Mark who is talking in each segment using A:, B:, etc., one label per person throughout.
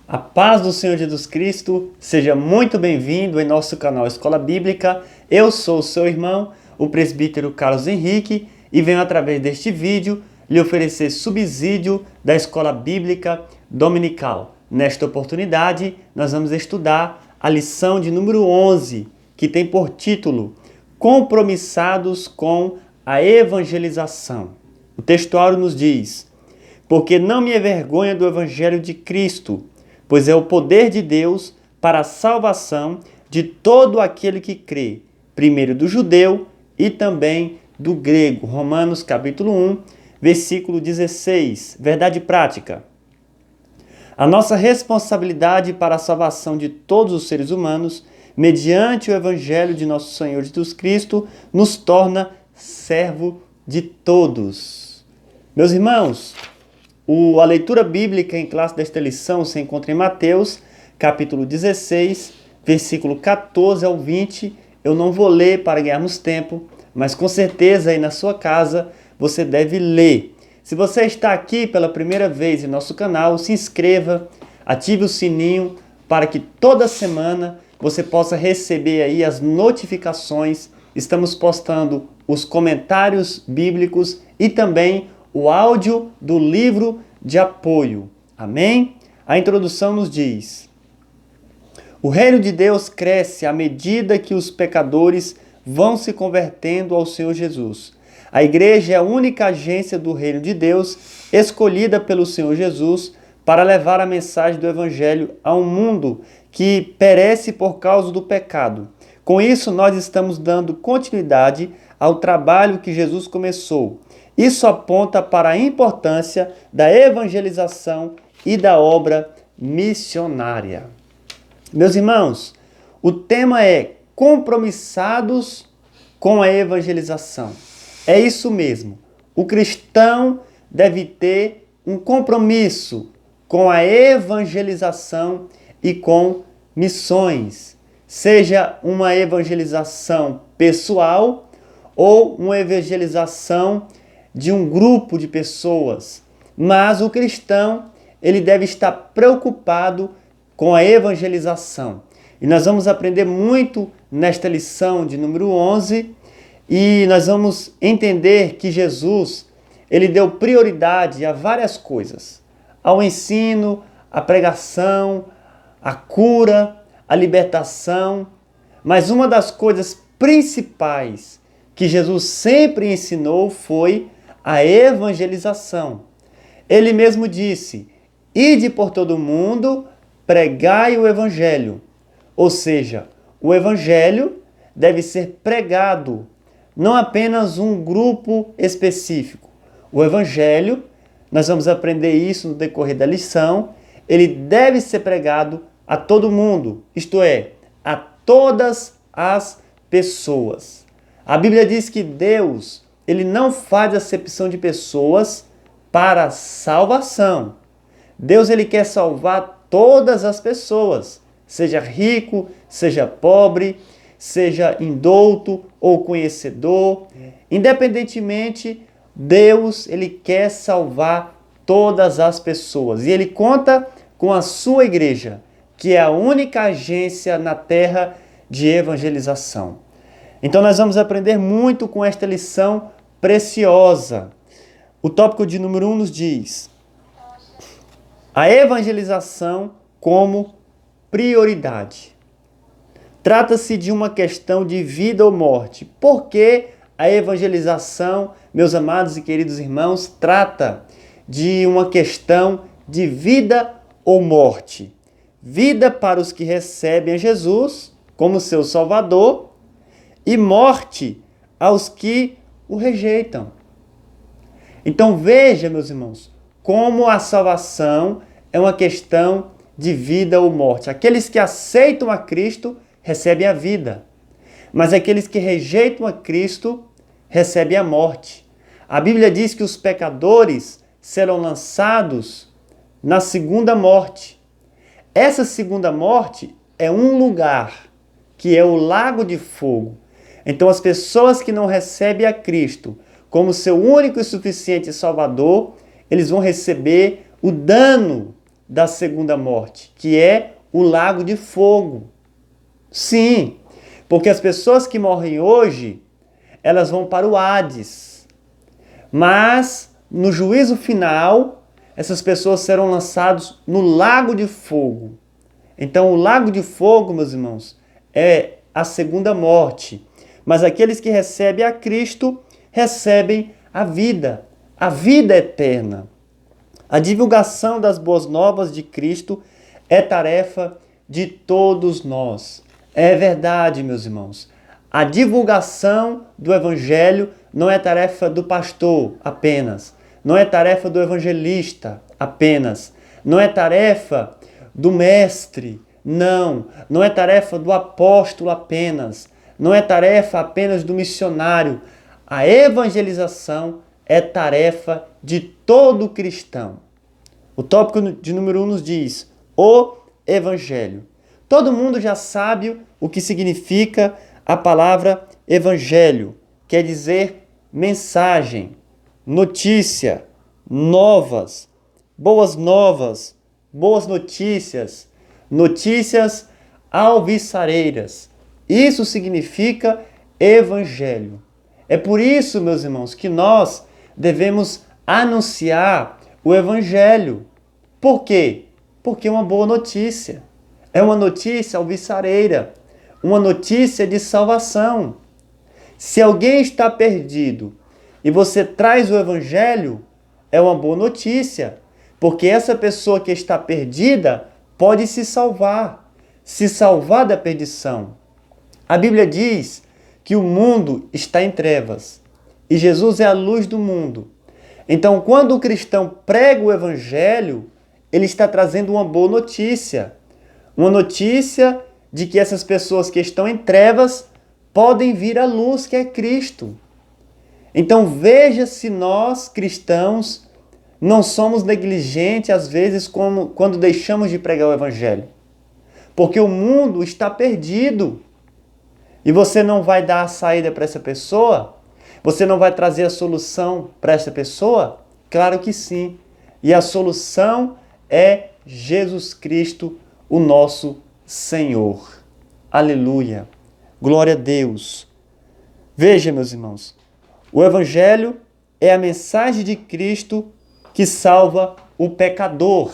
A: A paz do Senhor Jesus Cristo, seja muito bem-vindo em nosso canal Escola Bíblica. Eu sou o seu irmão, o presbítero Carlos Henrique, e venho através deste vídeo lhe oferecer subsídio da Escola Bíblica Dominical. Nesta oportunidade, nós vamos estudar a lição de número 11, que tem por título Compromissados com a Evangelização. O textuário nos diz: porque não me envergonho do Evangelho de Cristo, pois é o poder de Deus para a salvação de todo aquele que crê, primeiro do judeu e também do grego. Romanos capítulo 1, versículo 16. Verdade prática. A nossa responsabilidade para a salvação de todos os seres humanos, mediante o Evangelho de nosso Senhor Jesus Cristo, nos torna servo de todos. Meus irmãos, a leitura bíblica em classe desta lição se encontra em Mateus, capítulo 16, versículo 14 ao 20. Eu não vou ler para ganharmos tempo, mas com certeza aí na sua casa você deve ler. Se você está aqui pela primeira vez em nosso canal, se inscreva, ative o sininho para que toda semana você possa receber aí as notificações. Estamos postando os comentários bíblicos e também o áudio do livro de apoio. Amém? A introdução nos diz: o reino de Deus cresce à medida que os pecadores vão se convertendo ao Senhor Jesus. A igreja é a única agência do reino de Deus escolhida pelo Senhor Jesus para levar a mensagem do Evangelho a um mundo que perece por causa do pecado. Com isso, nós estamos dando continuidade ao trabalho que Jesus começou. Isso aponta para a importância da evangelização e da obra missionária. Meus irmãos, o tema é compromissados com a evangelização. É isso mesmo. O cristão deve ter um compromisso com a evangelização e com missões. Seja uma evangelização pessoal ou uma evangelização de um grupo de pessoas, mas o cristão ele deve estar preocupado com a evangelização. E nós vamos aprender muito nesta lição de número 11 e nós vamos entender que Jesus ele deu prioridade a várias coisas: ao ensino, à pregação, à cura, à libertação, mas uma das coisas principais que Jesus sempre ensinou foi a evangelização. Ele mesmo disse: ide por todo o mundo, pregai o evangelho. Ou seja, o evangelho deve ser pregado, não apenas um grupo específico. O evangelho, nós vamos aprender isso no decorrer da lição, ele deve ser pregado a todo mundo, isto é, a todas as pessoas. A Bíblia diz que Deus ele não faz acepção de pessoas para salvação. Deus ele quer salvar todas as pessoas, seja rico, seja pobre, seja indouto ou conhecedor. Independentemente, Deus ele quer salvar todas as pessoas. E ele conta com a sua igreja, que é a única agência na terra de evangelização. Então nós vamos aprender muito com esta lição preciosa. O tópico de número 1 nos diz: a evangelização como prioridade. Trata-se de uma questão de vida ou morte. Por que a evangelização, meus amados e queridos irmãos, trata de uma questão de vida ou morte? Vida para os que recebem a Jesus como seu Salvador e morte aos que o rejeitam. Então veja, meus irmãos, como a salvação é uma questão de vida ou morte. Aqueles que aceitam a Cristo recebem a vida, mas aqueles que rejeitam a Cristo recebem a morte. A Bíblia diz que os pecadores serão lançados na segunda morte. Essa segunda morte é um lugar, que é o lago de fogo. Então as pessoas que não recebem a Cristo como seu único e suficiente Salvador, eles vão receber o dano da segunda morte, que é o lago de fogo. Sim, porque as pessoas que morrem hoje, elas vão para o Hades. Mas, no juízo final, essas pessoas serão lançadas no lago de fogo. Então, o lago de fogo, meus irmãos, é a segunda morte. Mas aqueles que recebem a Cristo, recebem a vida eterna. A divulgação das boas novas de Cristo é tarefa de todos nós. É verdade, meus irmãos. A divulgação do Evangelho não é tarefa do pastor apenas. Não é tarefa do evangelista apenas. Não é tarefa do mestre. Não é tarefa do apóstolo apenas. Não é tarefa apenas do missionário. A evangelização é tarefa de todo cristão. O tópico de número 1 nos diz: o Evangelho. Todo mundo já sabe o que significa a palavra Evangelho. Quer dizer mensagem, notícia, novas, boas notícias, notícias alvissareiras. Isso significa Evangelho. É por isso, meus irmãos, que nós devemos anunciar o Evangelho. Por quê? Porque é uma boa notícia. É uma notícia alvissareira. Uma notícia de salvação. Se alguém está perdido e você traz o Evangelho, é uma boa notícia. Porque essa pessoa que está perdida pode se salvar da perdição. A Bíblia diz que o mundo está em trevas e Jesus é a luz do mundo. Então, quando o cristão prega o Evangelho, ele está trazendo uma boa notícia. Uma notícia de que essas pessoas que estão em trevas podem vir à luz, que é Cristo. Então, veja se nós, cristãos, não somos negligentes, às vezes, quando deixamos de pregar o Evangelho. Porque o mundo está perdido. E você não vai dar a saída para essa pessoa? Você não vai trazer a solução para essa pessoa? Claro que sim. E a solução é Jesus Cristo, o nosso Senhor. Aleluia. Glória a Deus. Veja, meus irmãos, o Evangelho é a mensagem de Cristo que salva o pecador.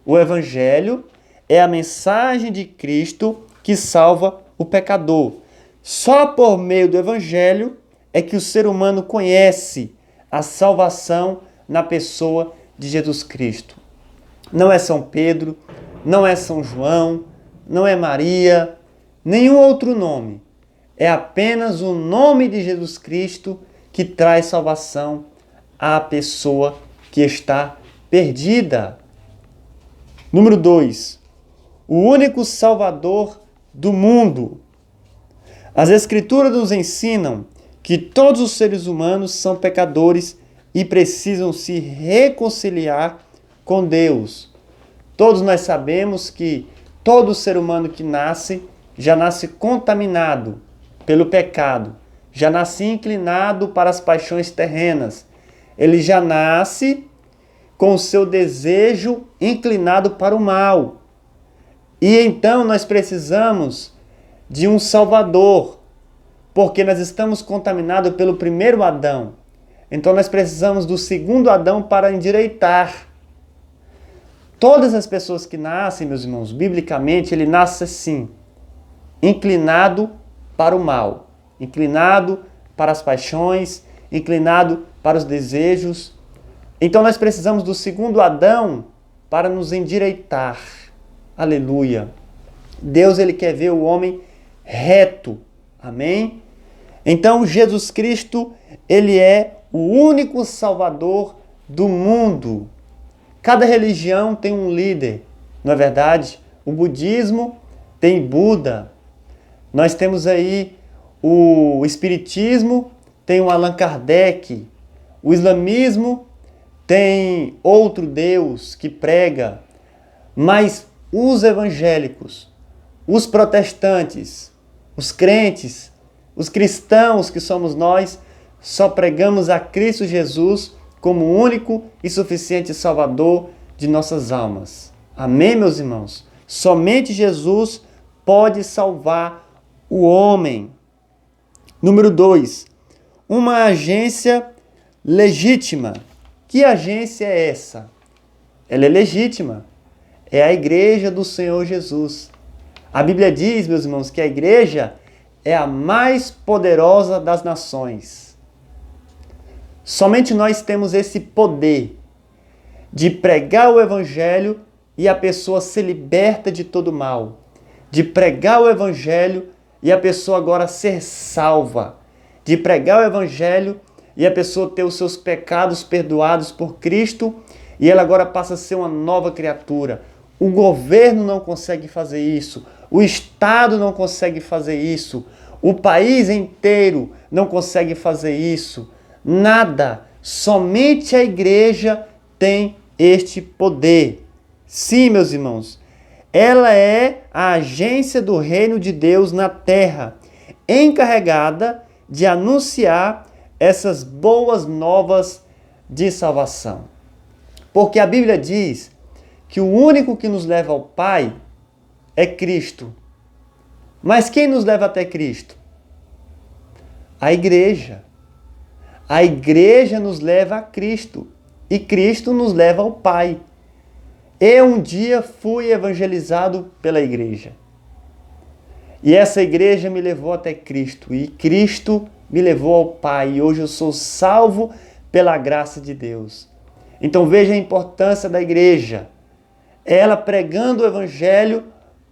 A: O Evangelho é a mensagem de Cristo que salva o pecador. Só por meio do Evangelho é que o ser humano conhece a salvação na pessoa de Jesus Cristo. Não é São Pedro, não é São João, não é Maria, nenhum outro nome. É apenas o nome de Jesus Cristo que traz salvação à pessoa que está perdida. Número 2. O único Salvador do mundo. As Escrituras nos ensinam que todos os seres humanos são pecadores e precisam se reconciliar com Deus. Todos nós sabemos que todo ser humano que nasce já nasce contaminado pelo pecado, já nasce inclinado para as paixões terrenas. Ele já nasce com o seu desejo inclinado para o mal. E então nós precisamos de um Salvador, porque nós estamos contaminados pelo primeiro Adão. Então nós precisamos do segundo Adão para endireitar. Todas as pessoas que nascem, meus irmãos, biblicamente, ele nasce assim, inclinado para o mal, inclinado para as paixões, inclinado para os desejos. Então nós precisamos do segundo Adão para nos endireitar. Aleluia. Deus, ele quer ver o homem reto. Amém? Então Jesus Cristo, ele é o único Salvador do mundo. Cada religião tem um líder, não é verdade? O budismo tem Buda. Nós temos aí o espiritismo, tem o Allan Kardec. O islamismo tem outro Deus que prega. Mas os evangélicos, os protestantes, os crentes, os cristãos que somos nós, só pregamos a Cristo Jesus como único e suficiente Salvador de nossas almas. Amém, meus irmãos? Somente Jesus pode salvar o homem. Número 2. Uma agência legítima. Que agência é essa? Ela é legítima. É a igreja do Senhor Jesus. A Bíblia diz, meus irmãos, que a igreja é a mais poderosa das nações. Somente nós temos esse poder de pregar o evangelho e a pessoa ser liberta de todo mal. De pregar o evangelho e a pessoa agora ser salva. De pregar o evangelho e a pessoa ter os seus pecados perdoados por Cristo e ela agora passa a ser uma nova criatura. O governo não consegue fazer isso. O Estado não consegue fazer isso. O país inteiro não consegue fazer isso. Nada. Somente a igreja tem este poder. Sim, meus irmãos. Ela é a agência do reino de Deus na terra, encarregada de anunciar essas boas novas de salvação. Porque a Bíblia diz que o único que nos leva ao Pai é Cristo. Mas quem nos leva até Cristo? A igreja. A igreja nos leva a Cristo e Cristo nos leva ao Pai. Eu um dia fui evangelizado pela igreja. E essa igreja me levou até Cristo e Cristo me levou ao Pai. E hoje eu sou salvo pela graça de Deus. Então veja a importância da igreja. Ela pregando o evangelho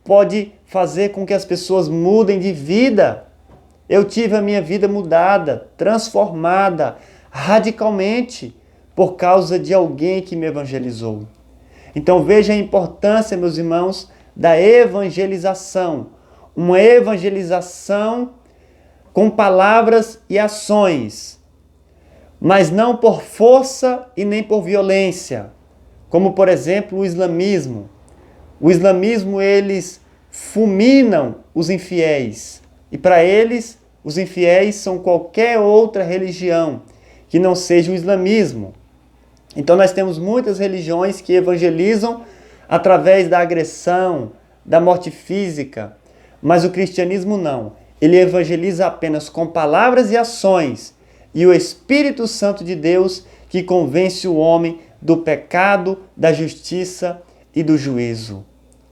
A: pode fazer com que as pessoas mudem de vida. Eu tive a minha vida mudada, transformada radicalmente por causa de alguém que me evangelizou. Então veja a importância, meus irmãos, da evangelização. Uma evangelização com palavras e ações, mas não por força e nem por violência, como por exemplo o islamismo. O islamismo, eles fulminam os infiéis, e para eles, os infiéis são qualquer outra religião que não seja o islamismo. Então nós temos muitas religiões que evangelizam através da agressão, da morte física, mas o cristianismo não. Ele evangeliza apenas com palavras e ações, e o Espírito Santo de Deus que convence o homem do pecado, da justiça e do juízo.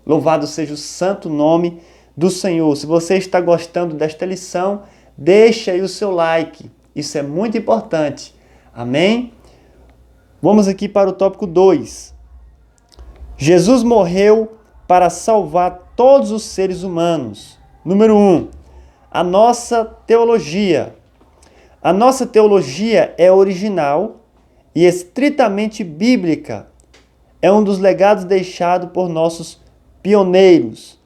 A: Louvado seja o santo nome do Senhor. Se você está gostando desta lição, deixe aí o seu like. Isso é muito importante. Amém? Vamos aqui para o tópico 2. Jesus morreu para salvar todos os seres humanos. Número 1. A nossa teologia. A nossa teologia é original e estritamente bíblica. É um dos legados deixados por nossos pioneiros.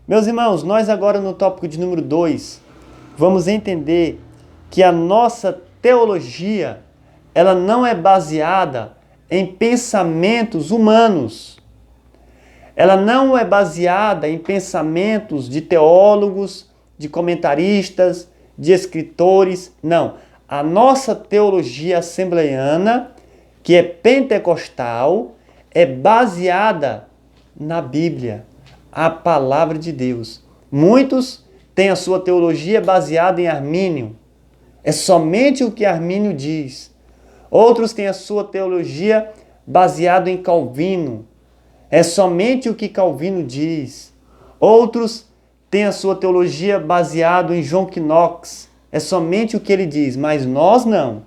A: Meus irmãos, nós agora no tópico de número 2, vamos entender que a nossa teologia, ela não é baseada em pensamentos humanos. Ela não é baseada em pensamentos de teólogos, de comentaristas, de escritores. Não. A nossa teologia assembleiana, que é pentecostal, é baseada na Bíblia, a palavra de Deus. Muitos têm a sua teologia baseada em Armínio. É somente o que Armínio diz. Outros têm a sua teologia baseada em Calvino. É somente o que Calvino diz. Outros têm a sua teologia baseada em John Knox. É somente o que ele diz, mas nós não.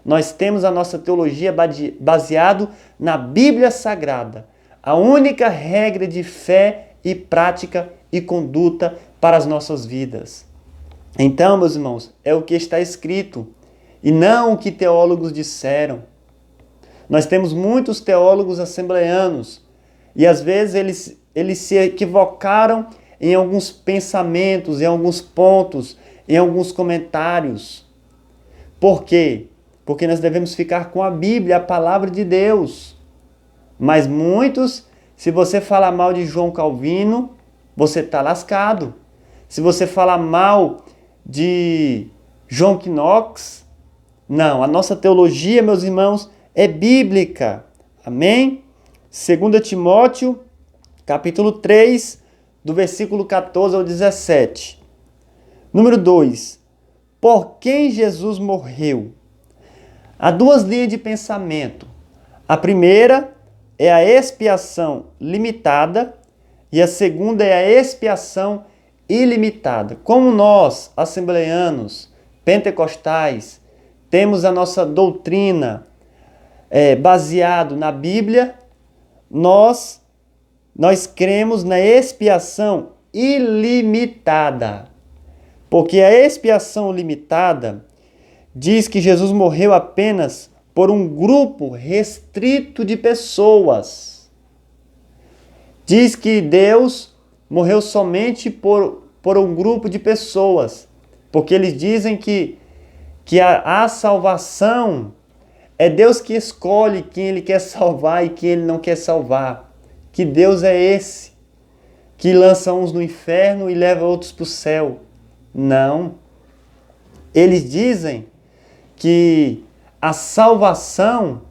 A: Nós temos a nossa teologia baseada na Bíblia Sagrada. A única regra de fé e prática e conduta para as nossas vidas. Então, meus irmãos, é o que está escrito e não o que teólogos disseram. Nós temos muitos teólogos assembleianos e às vezes eles se equivocaram em alguns pensamentos, em alguns pontos, em alguns comentários. Por quê? Porque nós devemos ficar com a Bíblia, a palavra de Deus. Mas muitos, se você falar mal de João Calvino, você está lascado. Se você falar mal de John Knox, não. A nossa teologia, meus irmãos, é bíblica. Amém? 2 Timóteo, capítulo 3, do versículo 14 ao 17. Número 2. Por quem Jesus morreu? Há duas linhas de pensamento. A primeira é a expiação limitada e a segunda é a expiação ilimitada. Como nós, assembleanos, pentecostais, temos a nossa doutrina baseado na Bíblia, nós cremos na expiação ilimitada. Porque a expiação limitada diz que Jesus morreu apenas por um grupo restrito de pessoas. Diz que Deus morreu somente por um grupo de pessoas. Porque eles dizem que a salvação é Deus que escolhe quem Ele quer salvar e quem Ele não quer salvar. Que Deus é esse que lança uns no inferno e leva outros para o céu. Não. Eles dizem que a salvação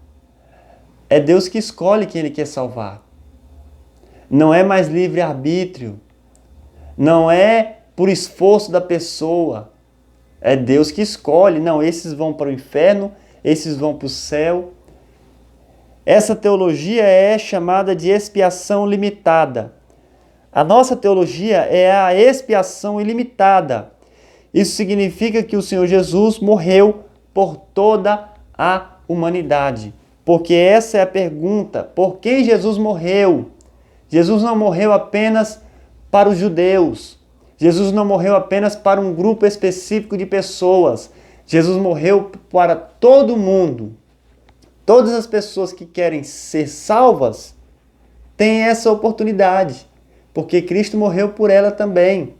A: é Deus que escolhe quem Ele quer salvar. Não é mais livre-arbítrio. Não é por esforço da pessoa. É Deus que escolhe. Não, esses vão para o inferno, esses vão para o céu. Essa teologia é chamada de expiação limitada. A nossa teologia é a expiação ilimitada. Isso significa que o Senhor Jesus morreu por toda a humanidade. Porque essa é a pergunta: por quem Jesus morreu? Jesus não morreu apenas para os judeus. Jesus não morreu apenas para um grupo específico de pessoas. Jesus morreu para todo mundo. Todas as pessoas que querem ser salvas têm essa oportunidade, porque Cristo morreu por ela também.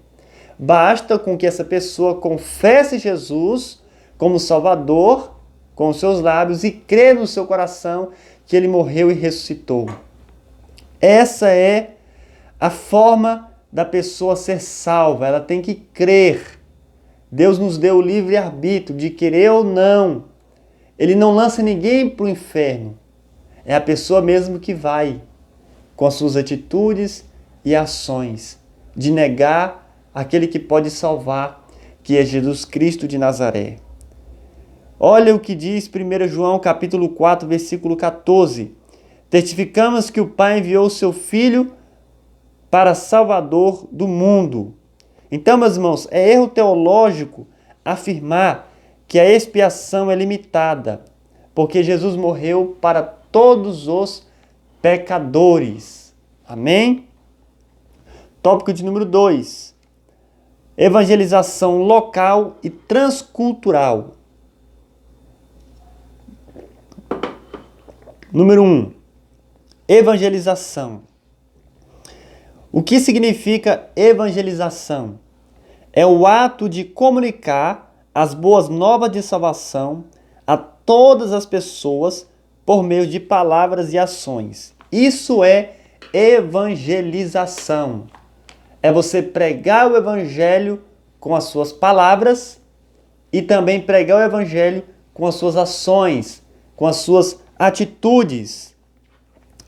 A: Basta com que essa pessoa confesse Jesus como Salvador com os seus lábios e crê no seu coração que Ele morreu e ressuscitou. Essa é a forma da pessoa ser salva. Ela tem que crer. Deus nos deu o livre-arbítrio de querer ou não. Ele não lança ninguém para o inferno. É a pessoa mesmo que vai, com as suas atitudes e ações, de negar aquele que pode salvar, que é Jesus Cristo de Nazaré. Olha o que diz 1 João capítulo 4, versículo 14. Testificamos que o Pai enviou o seu Filho para Salvador do mundo. Então, meus irmãos, é erro teológico afirmar que a expiação é limitada, porque Jesus morreu para todos os pecadores. Amém? Tópico de número 2. Evangelização local e transcultural. Número 1. Evangelização. O que significa evangelização? É o ato de comunicar as boas novas de salvação a todas as pessoas por meio de palavras e ações. Isso é evangelização. É você pregar o evangelho com as suas palavras e também pregar o evangelho com as suas ações, com as suas atitudes.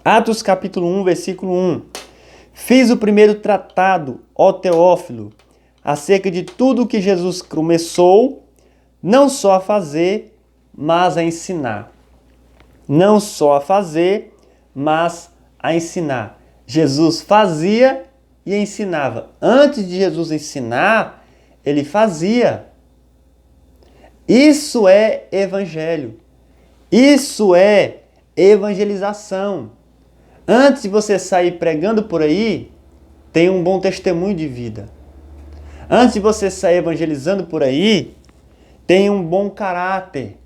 A: Atos capítulo 1, versículo 1. Fiz o primeiro tratado, ó Teófilo, acerca de tudo o que Jesus começou, não só a fazer, mas a ensinar. Não só a fazer, mas a ensinar. Jesus fazia e ensinava. Antes de Jesus ensinar, ele fazia. Isso é evangelho. Isso é evangelização. Antes de você sair pregando por aí, tenha um bom testemunho de vida. Antes de você sair evangelizando por aí, tenha um bom caráter.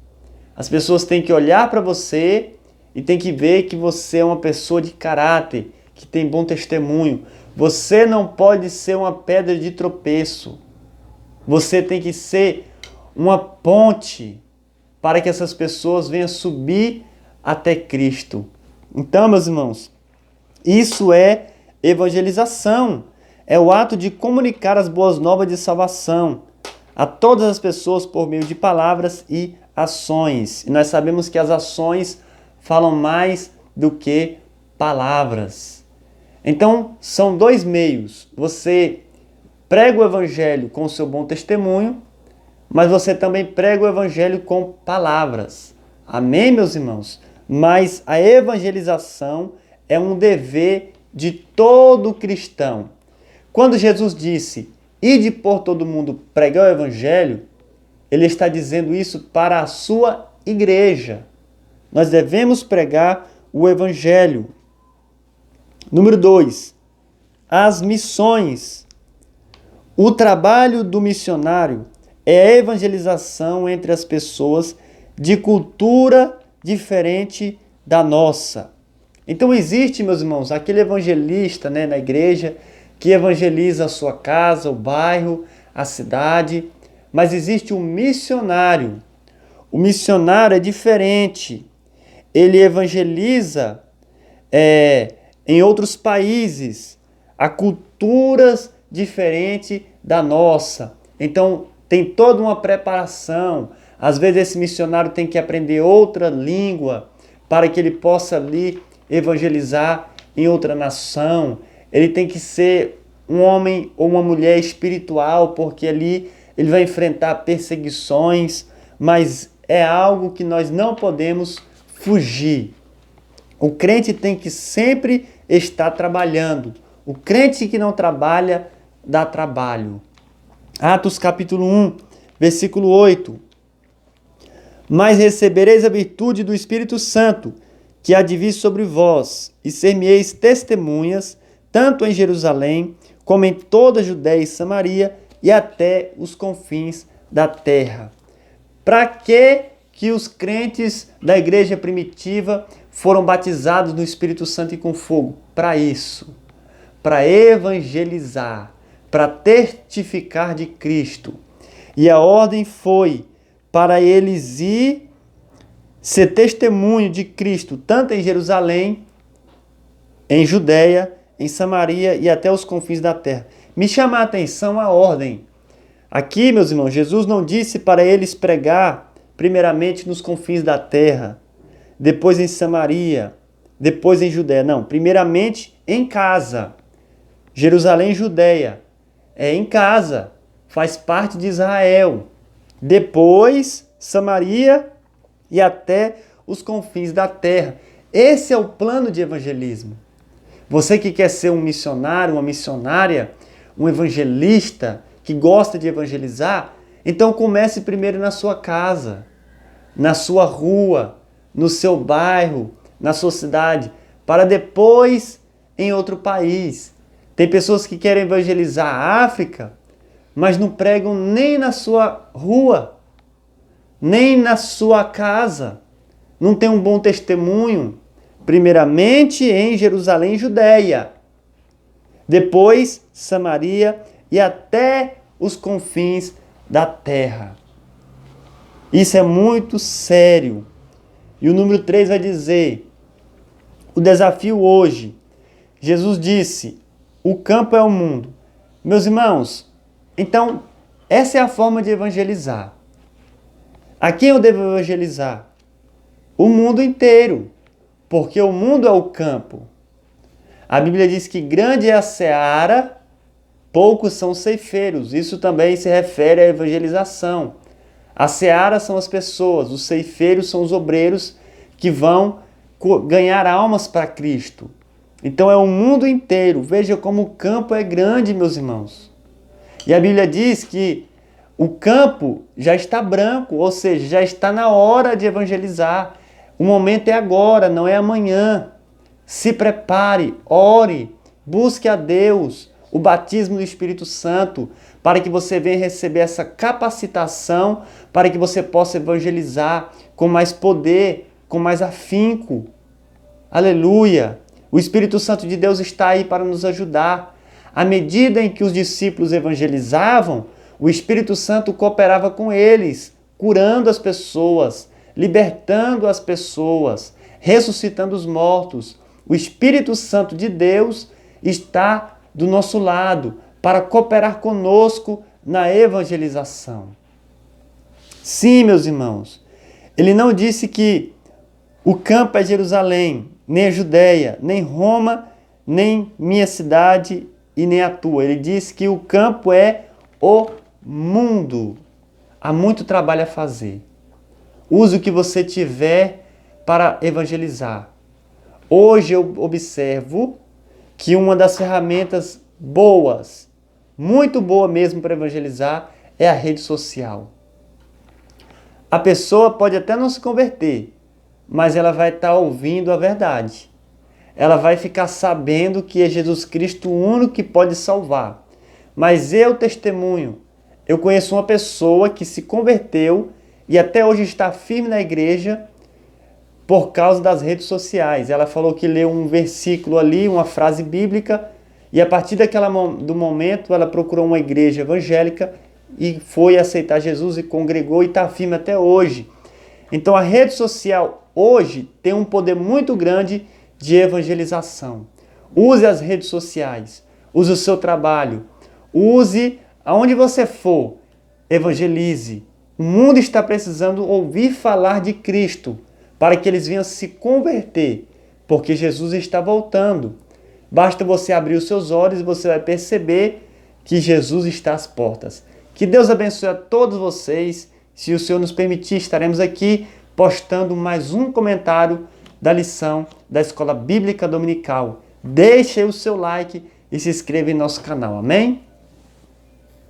A: As pessoas têm que olhar para você e têm que ver que você é uma pessoa de caráter, que tem bom testemunho. Você não pode ser uma pedra de tropeço. Você tem que ser uma ponte para que essas pessoas venham subir até Cristo. Então, meus irmãos, isso é evangelização. É o ato de comunicar as boas novas de salvação a todas as pessoas por meio de palavras e ações. E nós sabemos que as ações falam mais do que palavras. Então, são dois meios. Você prega o evangelho com o seu bom testemunho, mas você também prega o evangelho com palavras. Amém, meus irmãos? Mas a evangelização é um dever de todo cristão. Quando Jesus disse, ide por todo mundo pregar o evangelho, ele está dizendo isso para a sua igreja. Nós devemos pregar o evangelho. Número 2, as missões. O trabalho do missionário é a evangelização entre as pessoas de cultura diferente da nossa. Então existe, meus irmãos, aquele evangelista, na igreja que evangeliza a sua casa, o bairro, a cidade, mas existe um missionário. O missionário é diferente. Ele evangeliza em outros países, a culturas diferentes da nossa. Então tem toda uma preparação. Às vezes esse missionário tem que aprender outra língua para que ele possa ali evangelizar em outra nação. Ele tem que ser um homem ou uma mulher espiritual, porque ali ele vai enfrentar perseguições, mas é algo que nós não podemos fugir. O crente tem que sempre estar trabalhando. O crente que não trabalha, dá trabalho. Atos capítulo 1, versículo 8. Mas recebereis a virtude do Espírito Santo, que há de vir sobre vós, e ser-me-eis testemunhas, tanto em Jerusalém, como em toda a Judéia e Samaria, e até os confins da terra. Para que os crentes da igreja primitiva foram batizados no Espírito Santo e com fogo? Para isso, para evangelizar, para testificar de Cristo. E a ordem foi para eles ir ser testemunho de Cristo, tanto em Jerusalém, em Judéia, em Samaria e até os confins da terra. Me chama a atenção a ordem. Aqui, meus irmãos, Jesus não disse para eles pregar primeiramente nos confins da terra, depois em Samaria, depois em Judéia. Não, primeiramente em casa. Jerusalém e Judéia. É em casa. Faz parte de Israel. Depois, Samaria e até os confins da terra. Esse é o plano de evangelismo. Você que quer ser um missionário, uma missionária, um evangelista, que gosta de evangelizar, então comece primeiro na sua casa, na sua rua, no seu bairro, na sua cidade, para depois em outro país. Tem pessoas que querem evangelizar a África, mas não pregam nem na sua rua, nem na sua casa. Não tem um bom testemunho. Primeiramente em Jerusalém e Judéia, depois Samaria e até os confins da terra. Isso é muito sério. E o número 3 vai dizer, o desafio hoje, Jesus disse, o campo é o mundo. Meus irmãos, então essa é a forma de evangelizar. A quem eu devo evangelizar? O mundo inteiro, porque o mundo é o campo. A Bíblia diz que grande é a seara, poucos são os ceifeiros. Isso também se refere à evangelização. A seara são as pessoas, os ceifeiros são os obreiros que vão ganhar almas para Cristo. Então é o mundo inteiro. Veja como o campo é grande, meus irmãos. E a Bíblia diz que o campo já está branco, ou seja, já está na hora de evangelizar. O momento é agora, não é amanhã. Se prepare, ore, busque a Deus, o batismo do Espírito Santo, para que você venha receber essa capacitação, para que você possa evangelizar com mais poder, com mais afinco. Aleluia! O Espírito Santo de Deus está aí para nos ajudar. À medida em que os discípulos evangelizavam, o Espírito Santo cooperava com eles, curando as pessoas, libertando as pessoas, ressuscitando os mortos. O Espírito Santo de Deus está do nosso lado para cooperar conosco na evangelização. Sim, meus irmãos, ele não disse que o campo é Jerusalém, nem a Judéia, nem Roma, nem minha cidade e nem a tua. Ele diz que o campo é o mundo. Há muito trabalho a fazer. Use o que você tiver para evangelizar. Hoje eu observo que uma das ferramentas boas, muito boa mesmo para evangelizar, é a rede social. A pessoa pode até não se converter, mas ela vai estar ouvindo a verdade. Ela vai ficar sabendo que é Jesus Cristo o único que pode salvar. Mas eu testemunho, eu conheço uma pessoa que se converteu e até hoje está firme na igreja por causa das redes sociais. Ela falou que leu um versículo ali, uma frase bíblica, e a partir do momento ela procurou uma igreja evangélica e foi aceitar Jesus e congregou e está firme até hoje. Então a rede social hoje tem um poder muito grande de evangelização. Use as redes sociais, use o seu trabalho, use aonde você for, evangelize. O mundo está precisando ouvir falar de Cristo para que eles venham se converter, porque Jesus está voltando. Basta você abrir os seus olhos e você vai perceber que Jesus está às portas. Que Deus abençoe a todos vocês. Se o Senhor nos permitir, estaremos aqui postando mais um comentário da lição da Escola Bíblica Dominical. Deixe o seu like e se inscreva em nosso canal. Amém?